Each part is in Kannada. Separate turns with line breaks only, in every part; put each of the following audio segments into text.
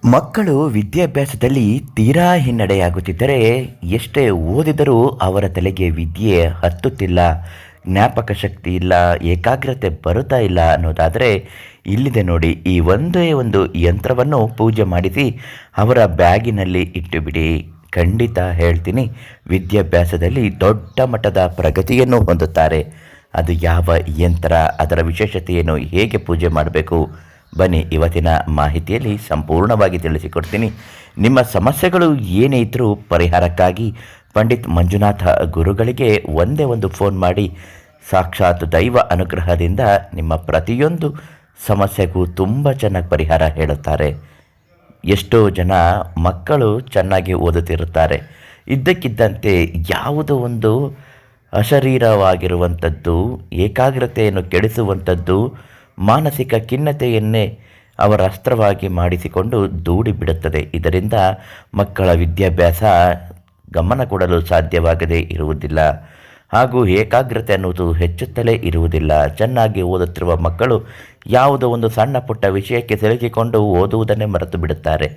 ಮಕ್ಕಳು ವಿದ್ಯಾಭ್ಯಾಸದಲ್ಲಿ ತೀರಾ ಹಿನ್ನಡೆಯಾಗುತ್ತಿದ್ದರೆ ಎಷ್ಟೇ ಓದಿದರೂ ಅವರ ತಲೆಗೆ ವಿದ್ಯೆ ಹತ್ತುತ್ತಿಲ್ಲ, ಜ್ಞಾಪಕ ಶಕ್ತಿ ಇಲ್ಲ, ಏಕಾಗ್ರತೆ ಬರುತ್ತಾ ಇಲ್ಲ ಅನ್ನೋದಾದರೆ ಇಲ್ಲಿದೆ ನೋಡಿ. ಈ ಒಂದೇ ಒಂದು ಯಂತ್ರವನ್ನು ಪೂಜೆ ಮಾಡಿಸಿ ಅವರ ಬ್ಯಾಗಿನಲ್ಲಿ ಇಟ್ಟುಬಿಡಿ. ಖಂಡಿತ ಹೇಳ್ತೀನಿ, ವಿದ್ಯಾಭ್ಯಾಸದಲ್ಲಿ ದೊಡ್ಡ ಮಟ್ಟದ ಪ್ರಗತಿಯನ್ನು ಹೊಂದುತ್ತಾರೆ. ಅದು ಯಾವ ಯಂತ್ರ, ಅದರ ವಿಶೇಷತೆಯನ್ನು, ಹೇಗೆ ಪೂಜೆ ಮಾಡಬೇಕು, ಬನ್ನಿ ಇವತ್ತಿನ ಮಾಹಿತಿಯಲ್ಲಿ ಸಂಪೂರ್ಣವಾಗಿ ತಿಳಿಸಿಕೊಡ್ತೀನಿ. ನಿಮ್ಮ ಸಮಸ್ಯೆಗಳು ಏನೇ ಇದ್ದರೂ ಪರಿಹಾರಕ್ಕಾಗಿ ಪಂಡಿತ್ ಮಂಜುನಾಥ ಗುರುಗಳಿಗೆ ಒಂದೇ ಒಂದು ಫೋನ್ ಮಾಡಿ ಸಾಕ್ಷಾತ್ ದೈವ ಅನುಗ್ರಹದಿಂದ ನಿಮ್ಮ ಪ್ರತಿಯೊಂದು ಸಮಸ್ಯೆಗೂ ತುಂಬ ಚೆನ್ನಾಗಿ ಪರಿಹಾರ ಹೇಳುತ್ತಾರೆ. ಎಷ್ಟೋ ಜನ ಮಕ್ಕಳು ಚೆನ್ನಾಗಿ ಓದುತ್ತಿರುತ್ತಾರೆ, ಇದ್ದಕ್ಕಿದ್ದಂತೆ ಯಾವುದೋ ಒಂದು ಅಶರೀರವಾಗಿರುವಂಥದ್ದು, ಏಕಾಗ್ರತೆಯನ್ನು ಕೆಡಿಸುವಂಥದ್ದು, ಮಾನಸಿಕ ಖಿನ್ನತೆಯನ್ನೇ ಅವರ ಅಸ್ತ್ರವಾಗಿ ಮಾಡಿಸಿಕೊಂಡು ದೂಡಿ ಬಿಡುತ್ತದೆ. ಇದರಿಂದ ಮಕ್ಕಳ ವಿದ್ಯಾಭ್ಯಾಸ ಗಮನ ಕೊಡಲು ಸಾಧ್ಯವಾಗದೇ ಇರುವುದಿಲ್ಲ, ಹಾಗೂ ಏಕಾಗ್ರತೆ ಅನ್ನುವುದು ಹೆಚ್ಚುತ್ತಲೇ ಇರುವುದಿಲ್ಲ. ಚೆನ್ನಾಗಿ ಓದುತ್ತಿರುವ ಮಕ್ಕಳು ಯಾವುದೋ ಒಂದು ಸಣ್ಣ ಪುಟ್ಟ ವಿಷಯಕ್ಕೆ ಸಿಲುಕಿಕೊಂಡು ಓದುವುದನ್ನೇ ಮರೆತು ಬಿಡುತ್ತಾರೆ.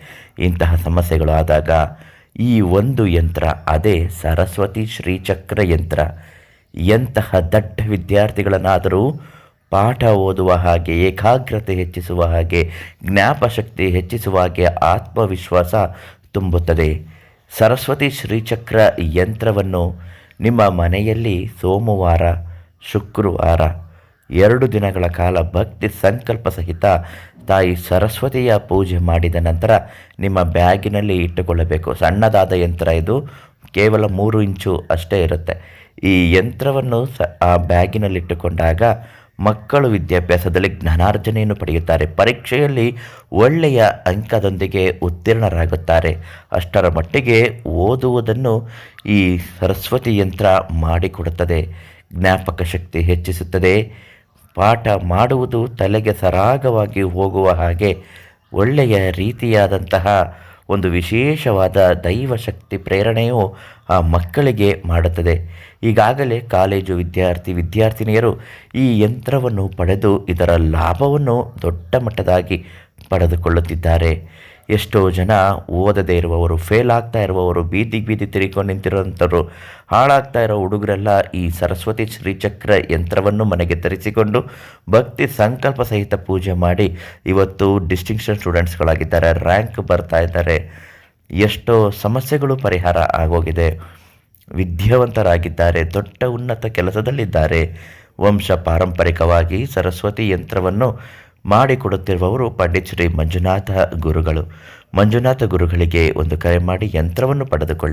ಇಂತಹ ಸಮಸ್ಯೆಗಳು ಆದಾಗ ಈ ಒಂದು ಯಂತ್ರ, ಅದೇ ಸರಸ್ವತಿ ಶ್ರೀಚಕ್ರ ಯಂತ್ರ, ಎಂತಹ ದಡ್ಡ ವಿದ್ಯಾರ್ಥಿಗಳನ್ನಾದರೂ ಪಾಠ ಓದುವ ಹಾಗೆ, ಏಕಾಗ್ರತೆ ಹೆಚ್ಚಿಸುವ ಹಾಗೆ, ಜ್ಞಾಪಶಕ್ತಿ ಹೆಚ್ಚಿಸುವ ಹಾಗೆ, ಆತ್ಮವಿಶ್ವಾಸ ತುಂಬುತ್ತದೆ. ಸರಸ್ವತಿ ಶ್ರೀಚಕ್ರ ಯಂತ್ರವನ್ನು ನಿಮ್ಮ ಮನೆಯಲ್ಲಿ ಸೋಮವಾರ, ಶುಕ್ರವಾರ 2 ದಿನಗಳ ಕಾಲ ಭಕ್ತಿ ಸಂಕಲ್ಪ ಸಹಿತ ತಾಯಿ ಸರಸ್ವತಿಯ ಪೂಜೆ ಮಾಡಿದ ನಂತರ ನಿಮ್ಮ ಬ್ಯಾಗಿನಲ್ಲಿ ಇಟ್ಟುಕೊಳ್ಳಬೇಕು. ಸಣ್ಣದಾದ ಯಂತ್ರ ಇದು, ಕೇವಲ 3 ಇಂಚು ಅಷ್ಟೇ ಇರುತ್ತೆ. ಈ ಯಂತ್ರವನ್ನು ಆ ಬ್ಯಾಗಿನಲ್ಲಿಟ್ಟುಕೊಂಡಾಗ ಮಕ್ಕಳು ವಿದ್ಯಾಭ್ಯಾಸದಲ್ಲಿ ಜ್ಞಾನಾರ್ಜನೆಯನ್ನು ಪಡೆಯುತ್ತಾರೆ. ಪರೀಕ್ಷೆಯಲ್ಲಿ ಒಳ್ಳೆಯ ಅಂಕದೊಂದಿಗೆ ಉತ್ತೀರ್ಣರಾಗುತ್ತಾರೆ. ಅಷ್ಟರ ಮಟ್ಟಿಗೆ ಓದುವುದನ್ನು ಈ ಸರಸ್ವತಿ ಯಂತ್ರ ಮಾಡಿಕೊಡುತ್ತದೆ. ಜ್ಞಾಪಕ ಶಕ್ತಿ ಹೆಚ್ಚಿಸುತ್ತದೆ. ಪಾಠ ಮಾಡುವುದು ತಲೆಗೆ ಸರಾಗವಾಗಿ ಹೋಗುವ ಹಾಗೆ ಒಳ್ಳೆಯ ರೀತಿಯಾದಂತಹ ಒಂದು ವಿಶೇಷವಾದ ದೈವಶಕ್ತಿ ಪ್ರೇರಣೆಯು ಆ ಮಕ್ಕಳಿಗೆ ಮಾಡುತ್ತದೆ. ಈಗಾಗಲೇ ಕಾಲೇಜು ವಿದ್ಯಾರ್ಥಿನಿಯರು ಈ ಯಂತ್ರವನ್ನು ಪಡೆದು ಇದರ ಲಾಭವನ್ನು ದೊಡ್ಡ ಮಟ್ಟದಾಗಿ ಪಡೆದುಕೊಳ್ಳುತ್ತಿದ್ದಾರೆ. ಎಷ್ಟೋ ಜನ ಓದದೇ ಇರುವವರು, ಫೇಲ್ ಆಗ್ತಾ ಇರುವವರು, ಬೀದಿ ತಿರುಗಿಕೊಂಡು ನಿಂತಿರುವಂಥವ್ರು, ಹಾಳಾಗ್ತಾ ಇರೋ ಹುಡುಗರೆಲ್ಲ ಈ ಸರಸ್ವತಿ ಶ್ರೀಚಕ್ರ ಯಂತ್ರವನ್ನು ಮನೆಗೆ ತರಿಸಿಕೊಂಡು ಭಕ್ತಿ ಸಂಕಲ್ಪ ಸಹಿತ ಪೂಜೆ ಮಾಡಿ ಇವತ್ತು ಡಿಸ್ಟಿಂಕ್ಷನ್ ಸ್ಟೂಡೆಂಟ್ಸ್ಗಳಾಗಿದ್ದಾರೆ, ರ್ಯಾಂಕ್ ಬರ್ತಾ ಇದ್ದಾರೆ. ಎಷ್ಟೋ ಸಮಸ್ಯೆಗಳು ಪರಿಹಾರ ಆಗೋಗಿದೆ, ವಿದ್ಯಾವಂತರಾಗಿದ್ದಾರೆ, ದೊಡ್ಡ ಉನ್ನತ ಕೆಲಸದಲ್ಲಿದ್ದಾರೆ. ವಂಶ ಪಾರಂಪರಿಕವಾಗಿ ಸರಸ್ವತಿ ಯಂತ್ರವನ್ನು ಮಾಡಿಕೊಡುತ್ತಿರುವವರು ಪಂಡಿತ್ ಶ್ರೀ ಮಂಜುನಾಥ ಗುರುಗಳು. ಮಂಜುನಾಥ ಗುರುಗಳಿಗೆ ಒಂದು ಕರೆ ಮಾಡಿ ಯಂತ್ರವನ್ನು ಪಡೆದುಕೊಳ್ಳಿ.